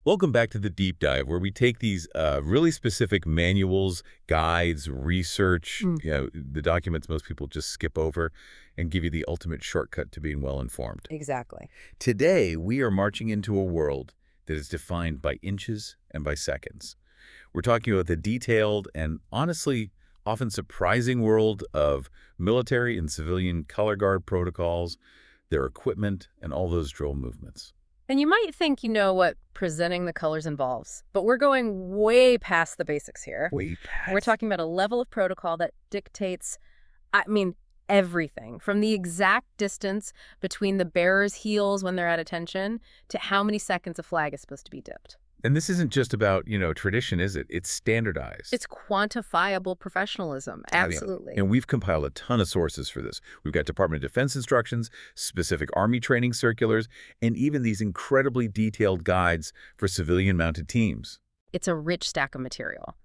Welcome back to the deep dive, where we take these really specific manuals, guides, research, Mm, the documents most people just skip over, and give you the ultimate shortcut to being well informed. exactly. Today, we are marching into a world that is defined by inches and by seconds. We're talking about the detailed and honestly often surprising world of military and civilian color guard protocols, their equipment, and all those drill movements. And you might think you know what presenting the colors involves, but we're going way past the basics here. Way We're past. talking about a level of protocol that dictates, I mean, everything from the exact distance between the bearer's heels when they're at attention to how many seconds a flag is supposed to be dipped. And this isn't just about, tradition, is it? It's standardized. It's quantifiable professionalism. Yeah. Absolutely. And we've compiled a ton of sources for this. We've got Department of Defense instructions, specific Army training circulars, and even these incredibly detailed guides for civilian-mounted teams. It's a rich stack of material.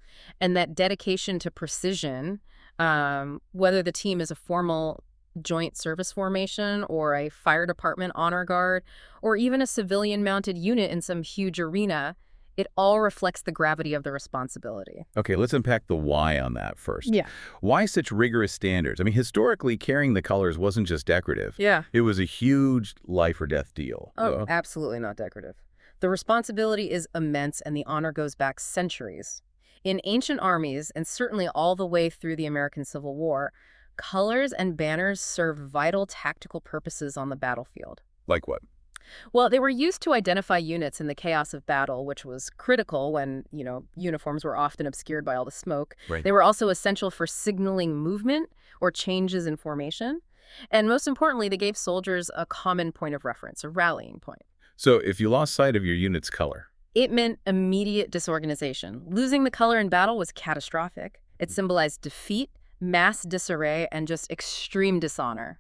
And that dedication to precision, whether the team is a formal joint service formation or a fire department honor guard, or even a civilian mounted unit in some huge arena, it all reflects the gravity of the responsibility. Okay, let's unpack the why on that first. Yeah. Why such rigorous standards? I mean, historically, carrying the colors wasn't just decorative. Yeah. It was a huge life or death deal. Oh, absolutely not decorative. The responsibility is immense and the honor goes back centuries. In ancient armies, and certainly all the way through the American Civil War, colors and banners served vital tactical purposes on the battlefield. Like what? Well, they were used to identify units in the chaos of battle, which was critical when, uniforms were often obscured by all the smoke. Right. They were also essential for signaling movement or changes in formation. And most importantly, they gave soldiers a common point of reference, a rallying point. So if you lost sight of your unit's color, It meant immediate disorganization. Losing the color in battle was catastrophic. It symbolized defeat, mass disarray, and just extreme dishonor.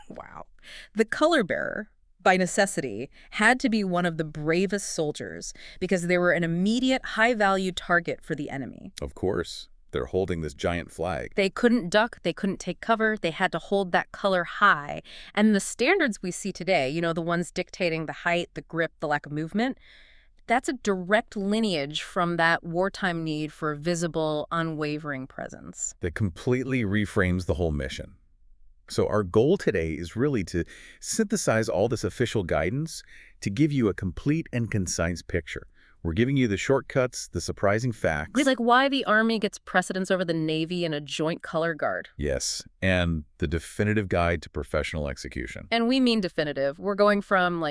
Wow. The color bearer, by necessity, had to be one of the bravest soldiers because they were an immediate, high-value target for the enemy. of course, they're holding this giant flag. They couldn't duck, they couldn't take cover, they had to hold that color high. And the standards we see today, the ones dictating the height, the grip, the lack of movement, that's a direct lineage from that wartime need for a visible, unwavering presence. That completely reframes the whole mission. So our goal today is really to synthesize all this official guidance to give you a complete and concise picture. We're giving you the shortcuts, the surprising facts. Wait, like why the Army gets precedence over the Navy in a joint color guard. Yes, and the definitive guide to professional execution. And we mean definitive. We're going from,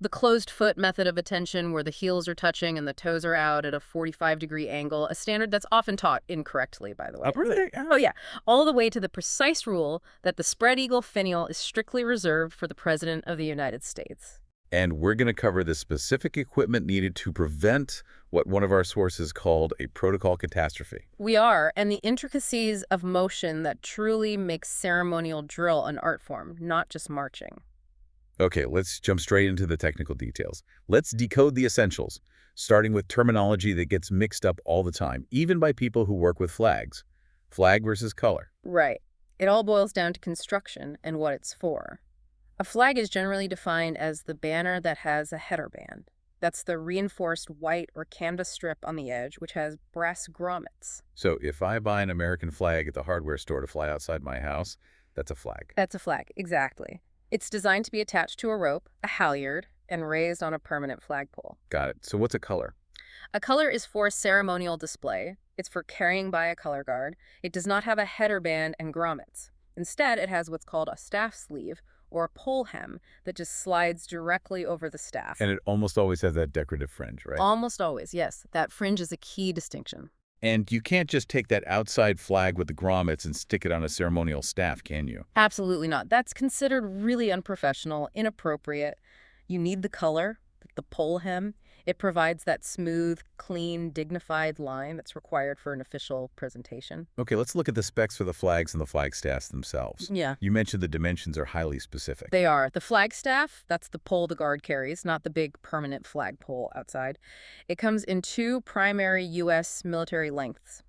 the closed foot method of attention where the heels are touching and the toes are out at a 45-degree angle, a standard that's often taught incorrectly, by the way. Really? Oh, yeah. All the way to the precise rule that the spread eagle finial is strictly reserved for the President of the United States. And we're going to cover the specific equipment needed to prevent what one of our sources called a protocol catastrophe. We are, and the intricacies of motion that truly makes ceremonial drill an art form, not just marching. Okay, let's jump straight into the technical details. Let's decode the essentials, starting with terminology that gets mixed up all the time, even by people who work with flags. Flag versus color. Right. It all boils down to construction and what it's for. A flag is generally defined as the banner that has a header band. That's the reinforced white or canvas strip on the edge, which has brass grommets. So if I buy an American flag at the hardware store to fly outside my house, that's a flag. That's a flag, exactly. It's designed to be attached to a rope, a halyard, and raised on a permanent flagpole. Got it. So what's a color? A color is for ceremonial display. It's for carrying by a color guard. It does not have a header band and grommets. Instead, it has what's called a staff sleeve, or a pole hem, that just slides directly over the staff. And it almost always has that decorative fringe, right? Almost always, yes. That fringe is a key distinction. And you can't just take that outside flag with the grommets and stick it on a ceremonial staff, can you? Absolutely not. That's considered really unprofessional, inappropriate. You need the color, the pole hem. It provides that smooth, clean, dignified line that's required for an official presentation. Okay, let's look at the specs for the flags and the flag staffs themselves. Yeah. You mentioned the dimensions are highly specific. They are. The flag staff, that's the pole the guard carries, not the big permanent flag pole outside. It comes in two primary U.S. military lengths,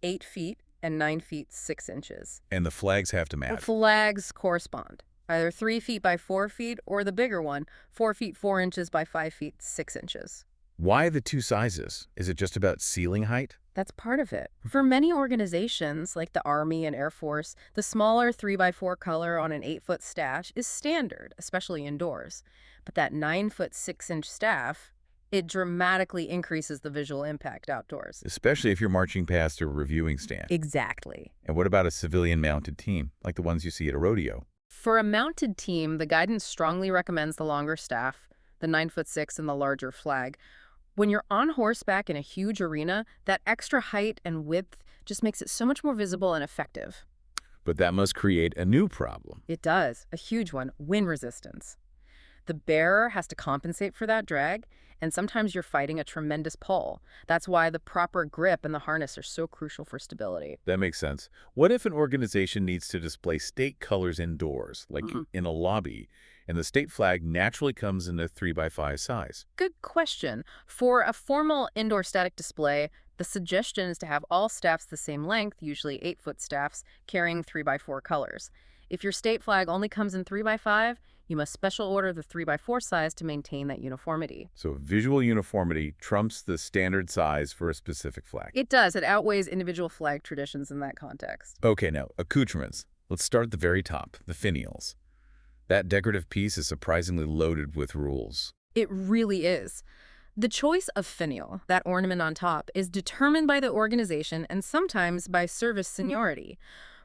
8 feet and 9 feet 6 inches. And the flags have to The match. flags correspond. Either 3 feet by 4 feet or the bigger one, 4 feet 4 inches by 5 feet 6 inches. Why the two sizes? Is it just about ceiling height? That's part of it. For many organizations, like the Army and Air Force, the smaller 3x4 color on an 8-foot staff is standard, especially indoors. But that 9-foot 6-inch staff, it dramatically increases the visual impact outdoors. Especially if you're marching past a reviewing stand. Exactly. And what about a civilian-mounted team, like the ones you see at a rodeo? For a mounted team, the guidance strongly recommends the longer staff, the 9-foot 6 and the larger flag. When you're on horseback in a huge arena, that extra height and width just makes it so much more visible and effective. But that must create a new problem. It does, a huge one, wind resistance. The bearer has to compensate for that drag, and sometimes you're fighting a tremendous pull. That's why the proper grip and the harness are so crucial for stability. That makes sense. What if an organization needs to display state colors indoors, like in a lobby, and the state flag naturally comes in a 3x5 size? Good question. For a formal indoor static display, the suggestion is to have all staffs the same length, usually 8-foot staffs, carrying 3x4 colors. If your state flag only comes in 3x5, you must special order the 3x4 size to maintain that uniformity. So visual uniformity trumps the standard size for a specific flag. It does. It outweighs individual flag traditions in that context. Okay, now, accoutrements. Let's start at the very top, the finials. That decorative piece is surprisingly loaded with rules. It really is. The choice of finial, that ornament on top, is determined by the organization and sometimes by service seniority.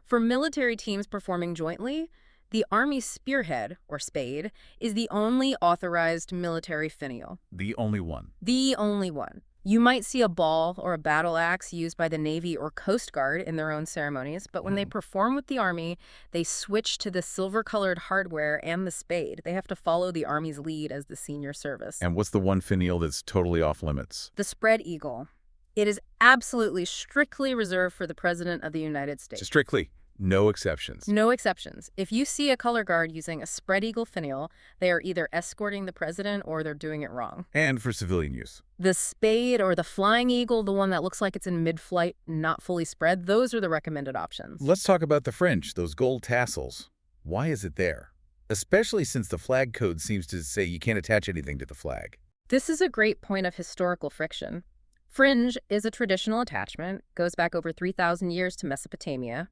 For military teams performing jointly, the Army spearhead, or spade, is the only authorized military finial. The only one. The only one. You might see a ball or a battle axe used by the Navy or Coast Guard in their own ceremonies, but when they perform with the Army, they switch to the silver-colored hardware and the spade. They have to follow the Army's lead as the senior service. And what's the one finial that's totally off limits? The spread eagle. It is absolutely strictly reserved for the President of the United States. Strictly. No exceptions. No exceptions. If you see a color guard using a spread eagle finial, they are either escorting the president or they're doing it wrong. And for civilian use. The spade or the flying eagle, the one that looks like it's in mid-flight, not fully spread, those are the recommended options. Let's talk about the fringe, those gold tassels. Why is it there? Especially since the flag code seems to say you can't attach anything to the flag. This is a great point of historical friction. Fringe is a traditional attachment, goes back over 3,000 years to Mesopotamia.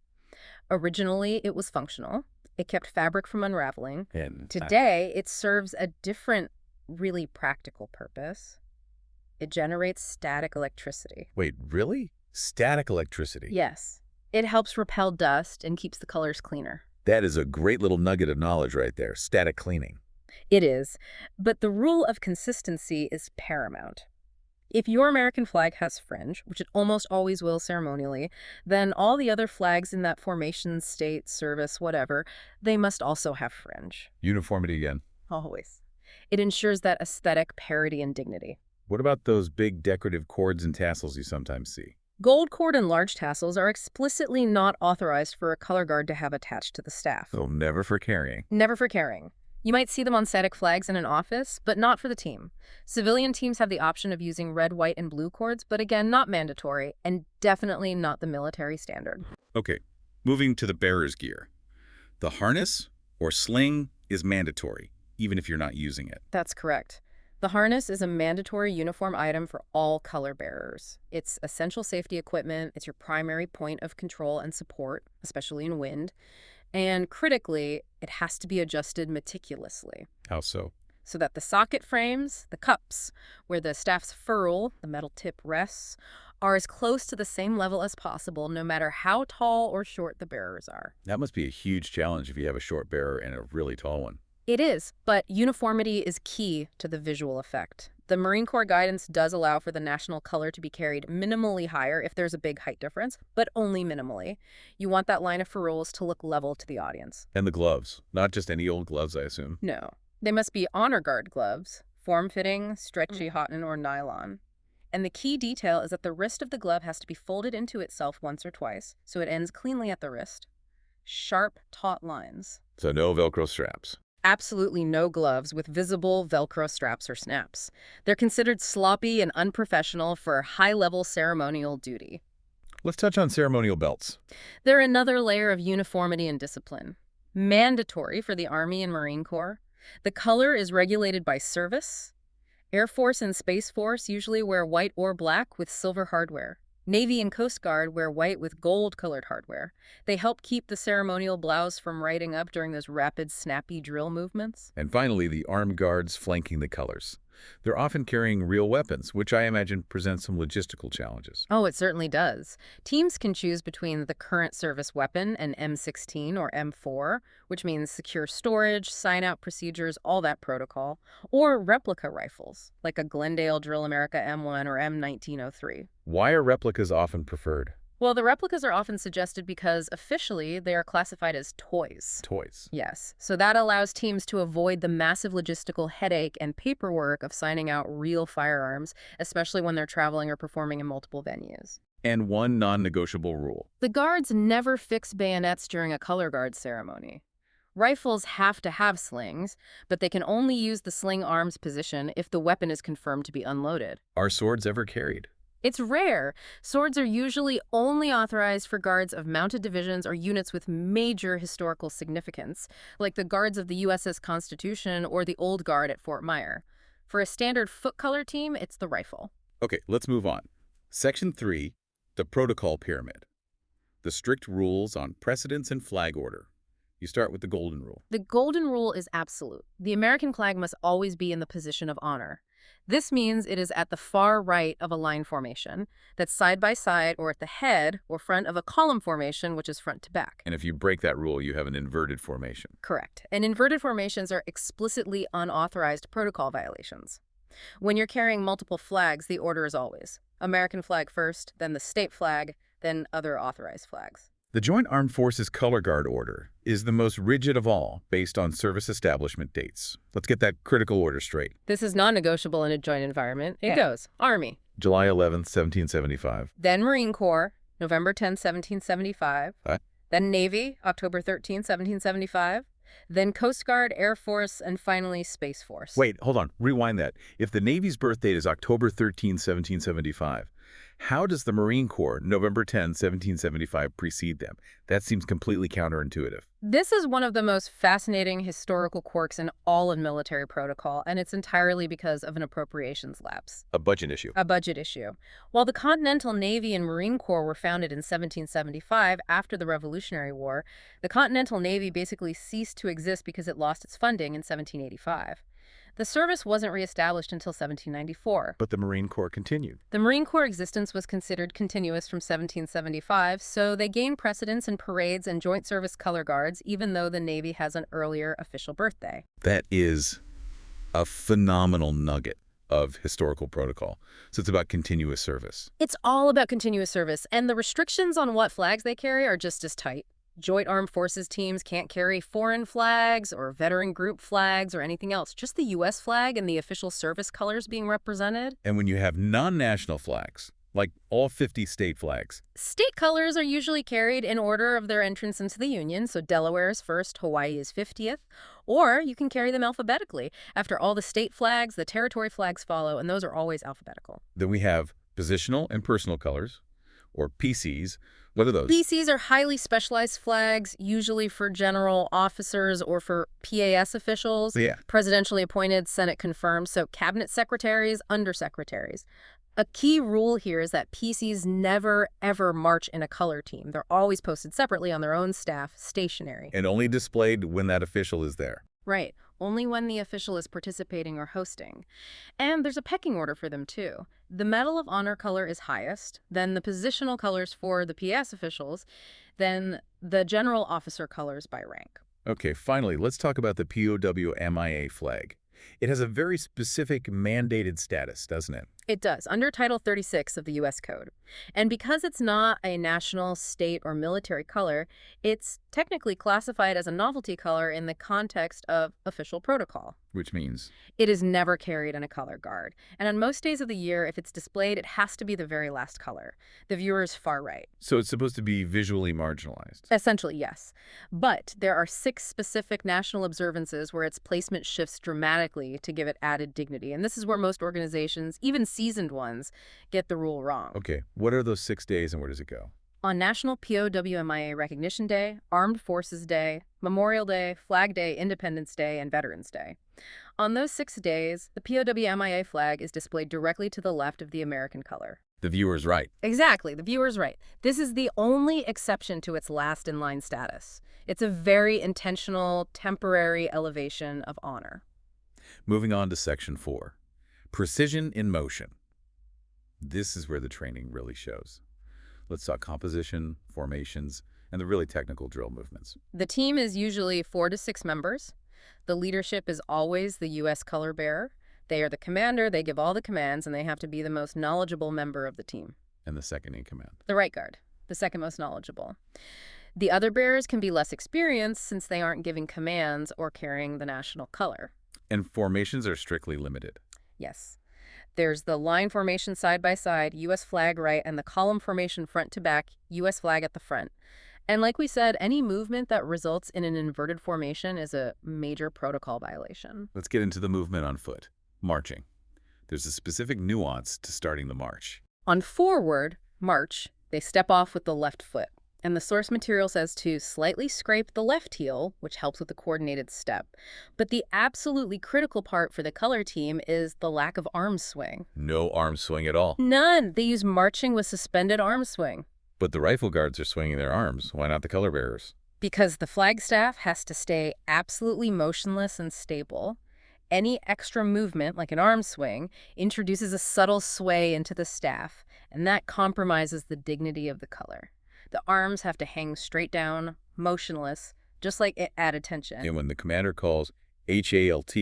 Originally, it was functional. It kept fabric from unraveling. And today, it serves a different, really practical purpose. It generates static electricity. Wait, really? Static electricity? Yes. It helps repel dust and keeps the colors cleaner. That is a great little nugget of knowledge right there, static cleaning. It is. But the rule of consistency is paramount. If your American flag has fringe, which it almost always will ceremonially, then all the other flags in that formation, state, service, whatever, they must also have fringe. Uniformity again. Always. It ensures that aesthetic parity and dignity. What about those big decorative cords and tassels you sometimes see? Gold cord and large tassels are explicitly not authorized for a color guard to have attached to the staff. So never for carrying. Never for carrying. You might see them on static flags in an office, but not for the team. Civilian teams have the option of using red, white, and blue cords, but again, not mandatory, and definitely not the military standard. Okay, moving to the bearer's gear. The harness or sling is mandatory, even if you're not using it. That's correct. The harness is a mandatory uniform item for all color bearers. It's essential safety equipment. It's your primary point of control and support, especially in wind. And critically, it has to be adjusted meticulously. How so? So that the socket frames, the cups, where the staff's ferrule, the metal tip rests, are as close to the same level as possible, no matter how tall or short the bearers are. That must be a huge challenge if you have a short bearer and a really tall one. It is, but uniformity is key to the visual effect. The Marine Corps guidance does allow for the national color to be carried minimally higher if there's a big height difference, but only minimally. You want that line of ferrules to look level to the audience. And the gloves. Not just any old gloves, I assume. No. They must be honor guard gloves, form-fitting, stretchy cotton or nylon. And the key detail is that the wrist of the glove has to be folded into itself once or twice, so it ends cleanly at the wrist. Sharp, taut lines. So no Velcro straps. Absolutely no gloves with visible Velcro straps or snaps. They're considered sloppy and unprofessional for high-level ceremonial duty. Let's touch on ceremonial belts. They're another layer of uniformity and discipline. Mandatory for the Army and Marine Corps. The color is regulated by service, Air Force and Space Force usually wear white or black with silver hardware. Navy and Coast Guard wear white with gold-colored hardware. They help keep the ceremonial blouse from riding up during those rapid, snappy drill movements. And finally, the armed guards flanking the colors. They're often carrying real weapons, which I imagine presents some logistical challenges. Oh, it certainly does. Teams can choose between the current service weapon, an M16 or M4, which means secure storage, sign-out procedures, all that protocol, or replica rifles, like a Glendale Drill America M1 or M1903. Why are replicas often preferred? Well, the replicas are often suggested because officially they are classified as toys. Toys. Yes, so that allows teams to avoid the massive logistical headache and paperwork of signing out real firearms, especially when they're traveling or performing in multiple venues. And one non-negotiable rule. The guards never fix bayonets during a color guard ceremony. Rifles have to have slings, but they can only use the sling arms position if the weapon is confirmed to be unloaded. Are swords ever carried? It's rare. Swords are usually only authorized for guards of mounted divisions or units with major historical significance, like the guards of the USS Constitution or the Old Guard at Fort Myer. For a standard foot color team, it's the rifle. Okay, let's move on. Section 3, the protocol pyramid. The strict rules on precedence and flag order. You start with the golden rule. The golden rule is absolute. The American flag must always be in the position of honor. This means it is at the far right of a line formation, that's side by side or at the head or front of a column formation, which is front to back. And if you break that rule, you have an inverted formation. Correct. And inverted formations are explicitly unauthorized protocol violations. When you're carrying multiple flags, the order is always American flag first, then the state flag, then other authorized flags. The Joint Armed Forces Color Guard Order is the most rigid of all based on service establishment dates. Let's get that critical order straight. This is non-negotiable in a joint environment. It goes Army, July 11th, 1775. then Marine Corps, November 10, 1775, then Navy, October 13, 1775, then Coast Guard, Air Force, and finally Space Force. Wait, hold on. Rewind that. If the Navy's birth date is October 13, 1775, how does the Marine Corps, November 10, 1775, precede them? That seems completely counterintuitive. This is one of the most fascinating historical quirks in all of military protocol, and it's entirely because of an appropriations lapse. A budget issue. A budget issue. While the Continental Navy and Marine Corps were founded in 1775 after the Revolutionary War, the Continental Navy basically ceased to exist because it lost its funding in 1785. The service wasn't reestablished until 1794. But the Marine Corps continued. The Marine Corps existence was considered continuous from 1775, so they gained precedence in parades and joint service color guards, even though the Navy has an earlier official birthday. That is a phenomenal nugget of historical protocol. So it's about continuous service. It's all about continuous service, and the restrictions on what flags they carry are just as tight. Joint Armed Forces teams can't carry foreign flags or veteran group flags or anything else, just the U.S. flag and the official service colors being represented. And when you have non-national flags, like all 50 state flags, state colors are usually carried in order of their entrance into the Union, so Delaware is first, Hawaii is 50th, or you can carry them alphabetically. After all the state flags, the territory flags follow, and those are always alphabetical. Then we have positional and personal colors, or PCs. What are those? PCs are highly specialized flags, usually for general officers or for PAS officials, presidentially appointed, Senate confirmed, so cabinet secretaries, undersecretaries. A key rule here is that PCs never, ever march in a color team. They're always posted separately on their own staff, stationary. And only displayed when that official is there. Right. Only when the official is participating or hosting. And there's a pecking order for them, too. The Medal of Honor color is highest, then the positional colors for the PS officials, then the general officer colors by rank. Okay, finally, let's talk about the POW MIA flag. It has a very specific mandated status, doesn't it? It does, under Title 36 of the U.S. Code. And because it's not a national, state, or military color, it's technically classified as a novelty color in the context of official protocol. Which means? It is never carried in a color guard. And on most days of the year, if it's displayed, it has to be the very last color, the viewer's far right. So it's supposed to be visually marginalized? Essentially, yes. But there are 6 specific national observances where its placement shifts dramatically to give it added dignity. And this is where most organizations, even seasoned ones, get the rule wrong. Okay, what are those 6 days and where does it go? On National POWMIA Recognition Day, Armed Forces Day, Memorial Day, Flag Day, Independence Day, and Veterans Day. On those 6 days, the POWMIA flag is displayed directly to the left of the American color. The viewer's right. Exactly, the viewer's right. This is the only exception to its last-in-line status. It's a very intentional, temporary elevation of honor. Moving on to Section 4. Precision in motion. This is where the training really shows. Let's talk composition, formations, and the really technical drill movements. The team is usually 4 to 6 members. The leadership is always the U.S. color bearer. They are the commander, they give all the commands, and they have to be the most knowledgeable member of the team. And the second in command. The right guard, the second most knowledgeable. The other bearers can be less experienced since they aren't giving commands or carrying the national color. And formations are strictly limited. Yes. There's the line formation side by side, U.S. flag right, and the column formation front to back, U.S. flag at the front. And like we said, any movement that results in an inverted formation is a major protocol violation. Let's get into the movement on foot. Marching. There's a specific nuance to starting the march. On forward march, they step off with the left foot. And the source material says to slightly scrape the left heel, which helps with the coordinated step. But the absolutely critical part for the color team is the lack of arm swing. No arm swing at all. None. They use marching with suspended arm swing. But the rifle guards are swinging their arms. Why not the color bearers? Because the flag staff has to stay absolutely motionless and stable. Any extra movement, like an arm swing, introduces a subtle sway into the staff, and that compromises the dignity of the color. The arms have to hang straight down, motionless, just like at attention. And when the commander calls HALT,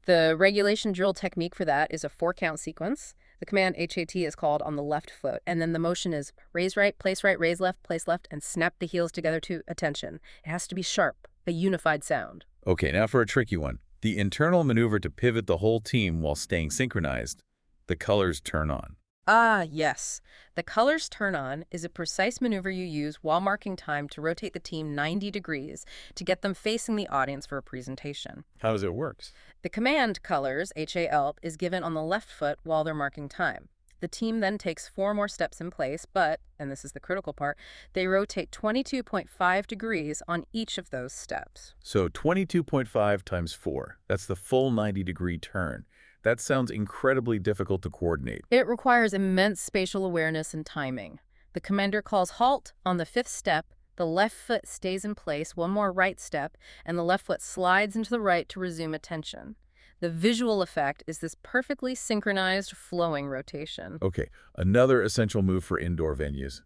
the regulation drill technique for that is a 4-count sequence. The command HAT is called on the left foot, and then the motion is raise right, raise left, place left, and snap the heels together to attention. It has to be sharp, a unified sound. Okay, now for a tricky one. The internal maneuver to pivot the whole team while staying synchronized. The colors turn on. Ah, yes. The colors turn on is a precise maneuver you use while marking time to rotate the team 90 degrees to get them facing the audience for a presentation. How does it work? The command colors, HAL, is given on the left foot while they're marking time. The team then takes 4 more steps in place, but, and this is the critical part, they rotate 22.5 degrees on each of those steps. So 22.5 times 4. That's the full 90-degree turn. That sounds incredibly difficult to coordinate. It requires immense spatial awareness and timing. The commander calls halt on the 5th step, the left foot stays in place, 1 more right step, and the left foot slides into the right to resume attention. The visual effect is this perfectly synchronized, flowing rotation. Okay, another essential move for indoor venues.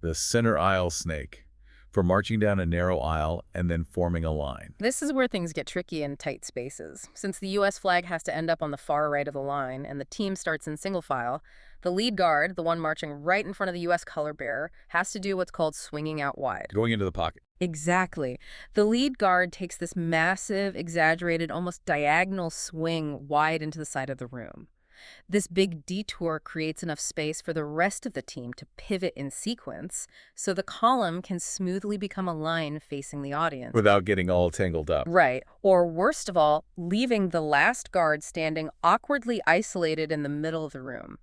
The center aisle snake. For marching down a narrow aisle and then forming a line. This is where things get tricky in tight spaces. Since the U.S. flag has to end up on the far right of the line and the team starts in single file, the lead guard, the one marching right in front of the U.S. color bearer, has to do what's called swinging out wide. Going into the pocket. Exactly. The lead guard takes this massive, exaggerated, almost diagonal swing wide into the side of the room. This big detour creates enough space for the rest of the team to pivot in sequence, so the column can smoothly become a line facing the audience. Without getting all tangled up. Right. Or worst of all, leaving the last guard standing awkwardly isolated in the middle of the room.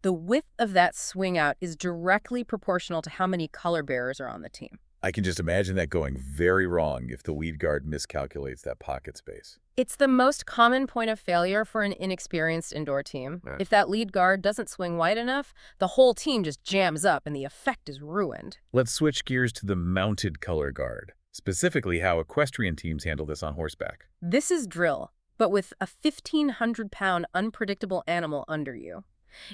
The width of that swing out is directly proportional to how many color bearers are on the team. I can just imagine that going very wrong if the lead guard miscalculates that pocket space. It's the most common point of failure for an inexperienced indoor team. Yeah. If that lead guard doesn't swing wide enough, the whole team just jams up and the effect is ruined. Let's switch gears to the mounted color guard, specifically how equestrian teams handle this on horseback. This is drill, but with a 1,500-pound unpredictable animal under you.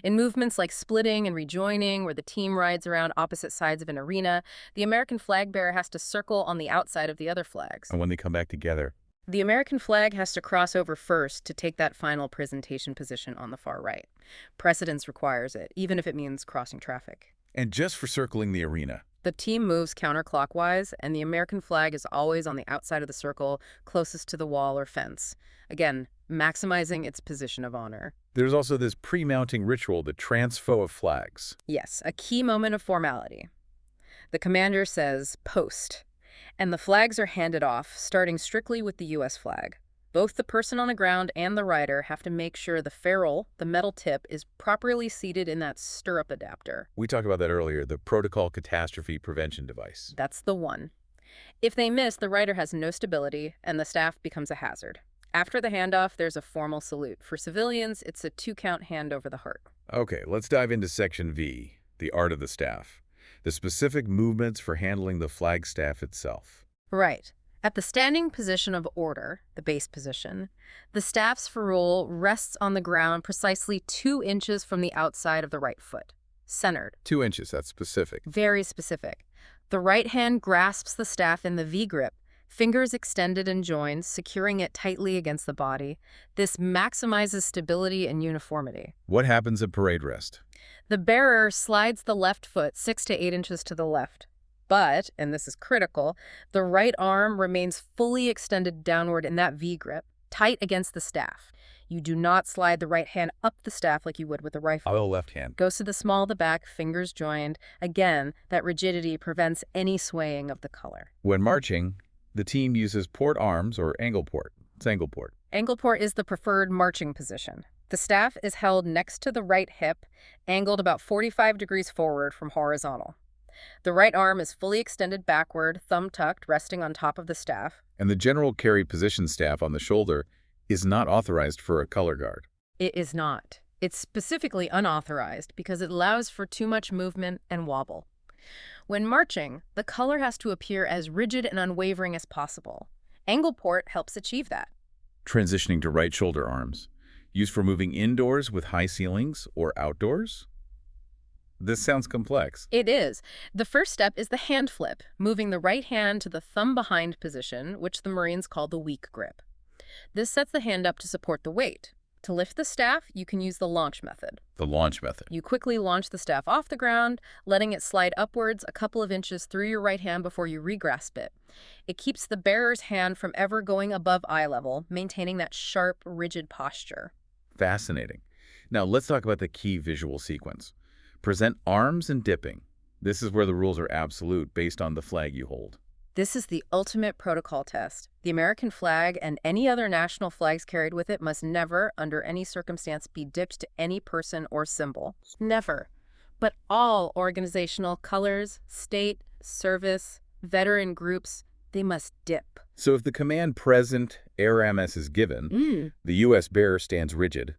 In movements like splitting and rejoining, where the team rides around opposite sides of an arena, the American flag bearer has to circle on the outside of the other flags. And when they come back together, the American flag has to cross over first to take that final presentation position on the far right. Precedence requires it, even if it means crossing traffic. and just for circling the arena. The team moves counterclockwise, and the American flag is always on the outside of the circle, closest to the wall or fence. Again, maximizing its position of honor. There's also this pre-mounting ritual, the transfo of flags. Yes, a key moment of formality. The commander says, "Post," and the flags are handed off, starting strictly with the U.S. flag. Both the person on the ground and the rider have to make sure the ferrule, the metal tip, is properly seated in that stirrup adapter. We talked about that earlier, the protocol catastrophe prevention device. That's the one. If they miss, the rider has no stability, and the staff becomes a hazard. After the handoff, there's a formal salute. For civilians, it's a 2-count hand over the heart. Okay, let's dive into Section V, the art of the staff. The specific movements for handling the flag staff itself. Right. At the standing position of order, the base position, the staff's ferrule rests on the ground precisely 2 inches from the outside of the right foot. Centered. 2 inches, that's specific. Very specific. The right hand grasps the staff in the V grip, fingers extended and joined, securing it tightly against the body. This maximizes stability and uniformity. What happens at parade rest? The bearer slides the left foot 6 to 8 inches to the left. But, and this is critical, the right arm remains fully extended downward in that V grip, tight against the staff. You do not slide the right hand up the staff like you would with a rifle. Oh, left hand. Goes to the small of the back, fingers joined. Again, that rigidity prevents any swaying of the color. When marching, the team uses port arms or angle port. It's angle port. Angle port is the preferred marching position. The staff is held next to the right hip, angled about 45 degrees forward from horizontal. The right arm is fully extended backward, thumb tucked, resting on top of the staff. And the general carry position staff on the shoulder is not authorized for a color guard. It is not. It's specifically unauthorized because it allows for too much movement and wobble. When marching, the color has to appear as rigid and unwavering as possible. Angle port helps achieve that. Transitioning to right shoulder arms, used for moving indoors with high ceilings or outdoors? This sounds complex. It is. The first step is the hand flip, moving the right hand to the thumb behind position, which the Marines call the weak grip. This sets the hand up to support the weight. To lift the staff, you can use the launch method. The launch method. You quickly launch the staff off the ground, letting it slide upwards a couple of inches through your right hand before you regrasp it. It keeps the bearer's hand from ever going above eye level, maintaining that sharp, rigid posture. Fascinating. Now let's talk about the key visual sequence. Present arms and dipping. This is where the rules are absolute based on the flag you hold. This is the ultimate protocol test. The American flag and any other national flags carried with it must never, under any circumstance, be dipped to any person or symbol. Never. But all organizational colors, state, service, veteran groups, they must dip. So if the command present ARMS is given, the U.S. bearer stands rigid,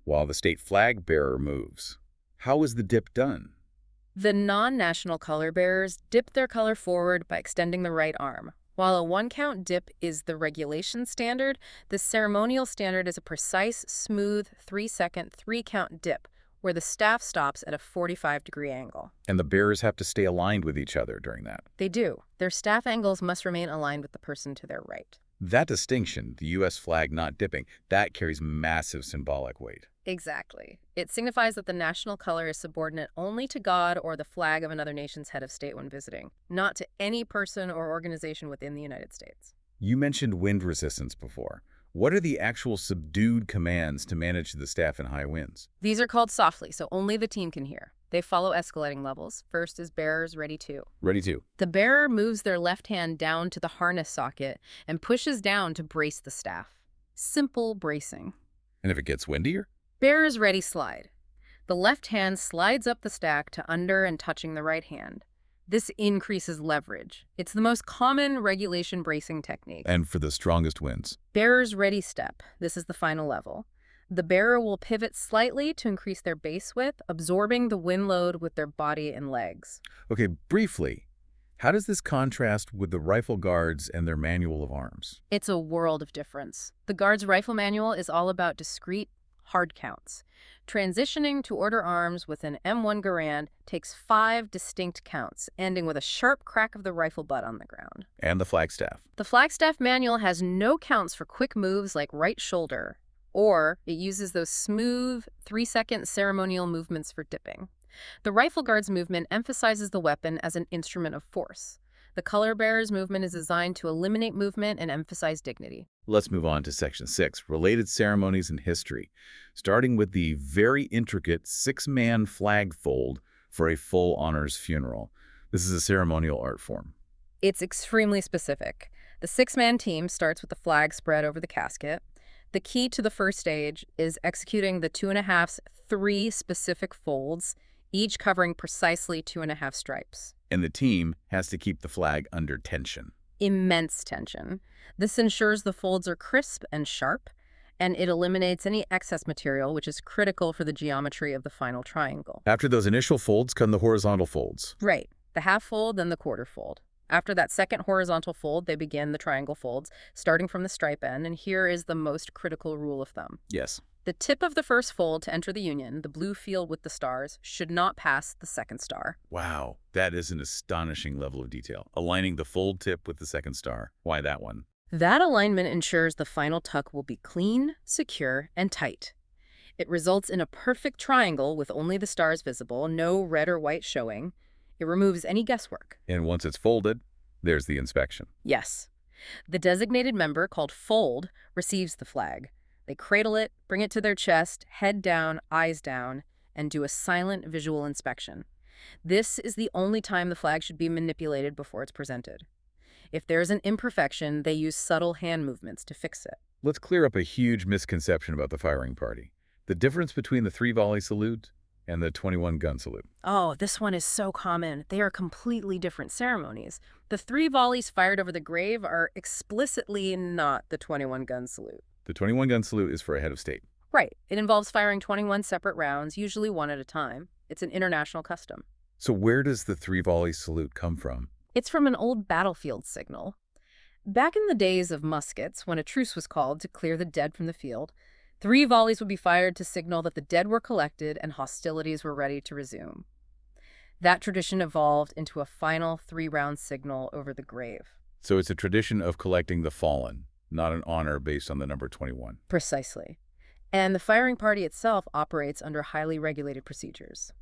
while the state flag bearer moves. How is the dip done? The non-national color bearers dip their color forward by extending the right arm. While a 1-count dip is the regulation standard, the ceremonial standard is a precise, smooth, 3-second, 3-count dip, where the staff stops at a 45-degree angle. And the bearers have to stay aligned with each other during that. They do. Their staff angles must remain aligned with the person to their right. That distinction, the U.S. flag not dipping, that carries massive symbolic weight. Exactly. It signifies that the national color is subordinate only to God or the flag of another nation's head of state when visiting, not to any person or organization within the United States. You mentioned wind resistance before. What are the actual subdued commands to manage the staff in high winds? These are called softly, so only the team can hear. They follow escalating levels. First is bearers ready to. Ready to. The bearer moves their left hand down to the harness socket and pushes down to brace the staff. Simple bracing. And if it gets windier? Bearers ready slide. The left hand slides up the stack to under and touching the right hand. This increases leverage. It's the most common regulation bracing technique. And for the strongest winds? Bearers ready step. This is the final level. The bearer will pivot slightly to increase their base width, absorbing the wind load with their body and legs. Okay, briefly, how does this contrast with the rifle guards and their manual of arms? It's a world of difference. The Guards rifle manual is all about discrete, hard counts. Transitioning to order arms with an M1 Garand takes 5 distinct counts, ending with a sharp crack of the rifle butt on the ground. And the flagstaff. The flagstaff manual has no counts for quick moves like right shoulder, or it uses those smooth 3-second ceremonial movements for dipping. The rifle guard's movement emphasizes the weapon as an instrument of force. The color bearer's movement is designed to eliminate movement and emphasize dignity. Let's move on to Section 6, Related Ceremonies and History, starting with the very intricate 6-man flag fold for a full honors funeral. This is a ceremonial art form. It's extremely specific. The six-man team starts with the flag spread over the casket. The key to the first stage is executing the 2.5's 3 specific folds, each covering precisely 2.5 stripes. And the team has to keep the flag under tension. Immense tension. This ensures the folds are crisp and sharp, and it eliminates any excess material, which is critical for the geometry of the final triangle. After those initial folds come the horizontal folds. Right. The half fold, then the quarter fold. After that second horizontal fold, they begin the triangle folds, starting from the stripe end, and here is the most critical rule of thumb. Yes. The tip of the first fold to enter the union, the blue field with the stars, should not pass the second star. Wow, that is an astonishing level of detail. Aligning the fold tip with the second star. Why that one? That alignment ensures the final tuck will be clean, secure, and tight. It results in a perfect triangle with only the stars visible, no red or white showing. It removes any guesswork. And once it's folded, there's the inspection. Yes. The designated member, called fold, receives the flag. They cradle it, bring it to their chest, head down, eyes down, and do a silent visual inspection. This is the only time the flag should be manipulated before it's presented. If there's an imperfection, they use subtle hand movements to fix it. Let's clear up a huge misconception about the firing party. The difference between the 3-volley salute and the 21-gun salute. Oh, this one is so common. They are completely different ceremonies. The 3 volleys fired over the grave are explicitly not the 21-gun salute. The 21-gun salute is for a head of state. Right. It involves firing 21 separate rounds, usually one at a time. It's an international custom. So where does the 3-volley salute come from? It's from an old battlefield signal. Back in the days of muskets, when a truce was called to clear the dead from the field, 3 volleys would be fired to signal that the dead were collected and hostilities were ready to resume. That tradition evolved into a final 3-round signal over the grave. So it's a tradition of collecting the fallen, not an honor based on the number 21. Precisely. And the firing party itself operates under highly regulated procedures.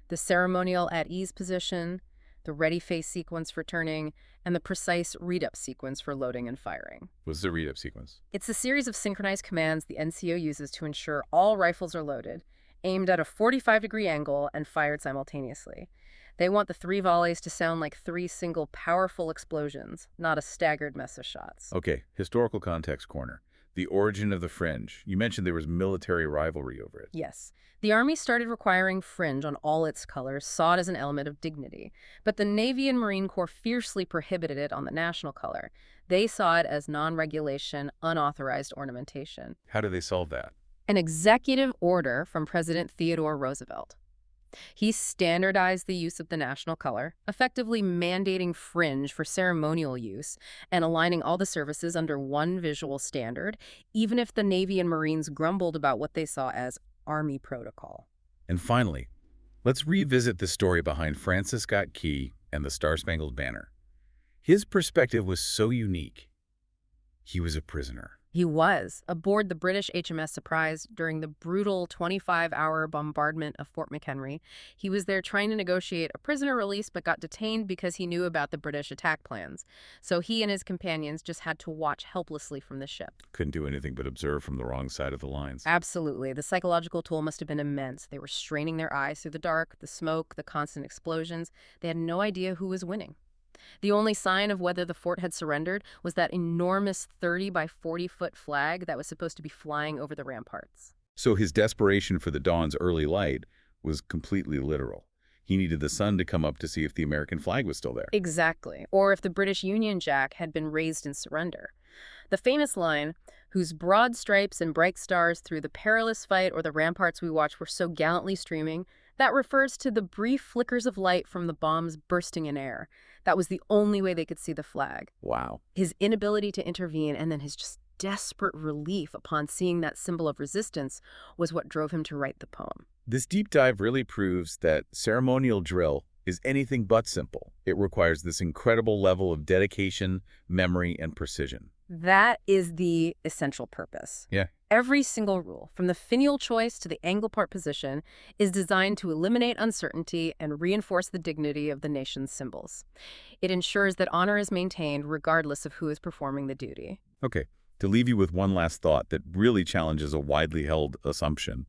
The ceremonial at ease position, the ready face sequence for turning, and the precise read-up sequence for loading and firing. What's the read-up sequence? It's a series of synchronized commands the NCO uses to ensure all rifles are loaded, aimed at a 45-degree angle, and fired simultaneously. They want the 3 volleys to sound like 3 single powerful explosions, not a staggered mess of shots. Okay, historical context corner. The origin of the fringe. You mentioned there was military rivalry over it. Yes. The Army started requiring fringe on all its colors, saw it as an element of dignity. But the Navy and Marine Corps fiercely prohibited it on the national color. They saw it as non-regulation, unauthorized ornamentation. How do they solve that? An executive order from President Theodore Roosevelt. He standardized the use of the national color, effectively mandating fringe for ceremonial use and aligning all the services under one visual standard, even if the Navy and Marines grumbled about what they saw as Army protocol. And finally, let's revisit the story behind Francis Scott Key and the Star-Spangled Banner. His perspective was so unique. He was a prisoner. He was aboard the British HMS Surprise during the brutal 25-hour bombardment of Fort McHenry. He was there trying to negotiate a prisoner release but got detained because he knew about the British attack plans. So he and his companions just had to watch helplessly from the ship. Couldn't do anything but observe from the wrong side of the lines. Absolutely. The psychological toll must have been immense. They were straining their eyes through the dark, the smoke, the constant explosions. They had no idea who was winning. The only sign of whether the fort had surrendered was that enormous 30 by 40-foot flag that was supposed to be flying over the ramparts. So his desperation for the dawn's early light was completely literal. He needed the sun to come up to see if the American flag was still there. Exactly. Or if the British Union Jack had been raised in surrender. The famous line, "Whose broad stripes and bright stars through the perilous fight or the ramparts we watched were so gallantly streaming," that refers to the brief flickers of light from the bombs bursting in air. That was the only way they could see the flag. Wow. His inability to intervene and then his just desperate relief upon seeing that symbol of resistance was what drove him to write the poem. This deep dive really proves that ceremonial drill is anything but simple. It requires this incredible level of dedication, memory, and precision. That is the essential purpose. Yeah. Every single rule, from the finial choice to the angle part position, is designed to eliminate uncertainty and reinforce the dignity of the nation's symbols. It ensures that honor is maintained regardless of who is performing the duty. Okay, to leave you with one last thought that really challenges a widely held assumption.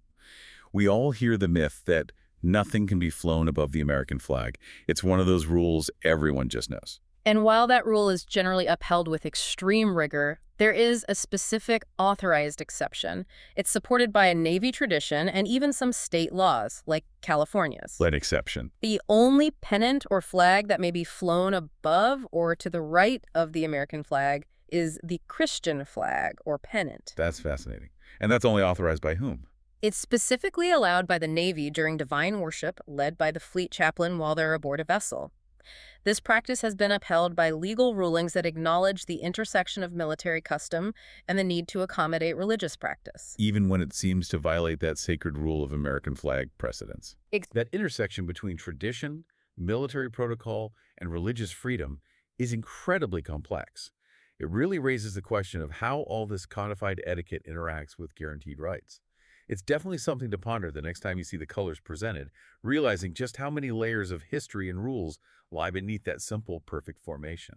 We all hear the myth that nothing can be flown above the American flag. It's one of those rules everyone just knows. And while that rule is generally upheld with extreme rigor, there is a specific authorized exception. It's supported by a Navy tradition and even some state laws, like California's. An exception. The only pennant or flag that may be flown above or to the right of the American flag is the Christian flag or pennant. That's fascinating. And that's only authorized by whom? It's specifically allowed by the Navy during divine worship led by the fleet chaplain while they're aboard a vessel. This practice has been upheld by legal rulings that acknowledge the intersection of military custom and the need to accommodate religious practice. Even when it seems to violate that sacred rule of American flag precedence. That intersection between tradition, military protocol, and religious freedom is incredibly complex. It really raises the question of how all this codified etiquette interacts with guaranteed rights. It's definitely something to ponder the next time you see the colors presented, realizing just how many layers of history and rules lie beneath that simple, perfect formation.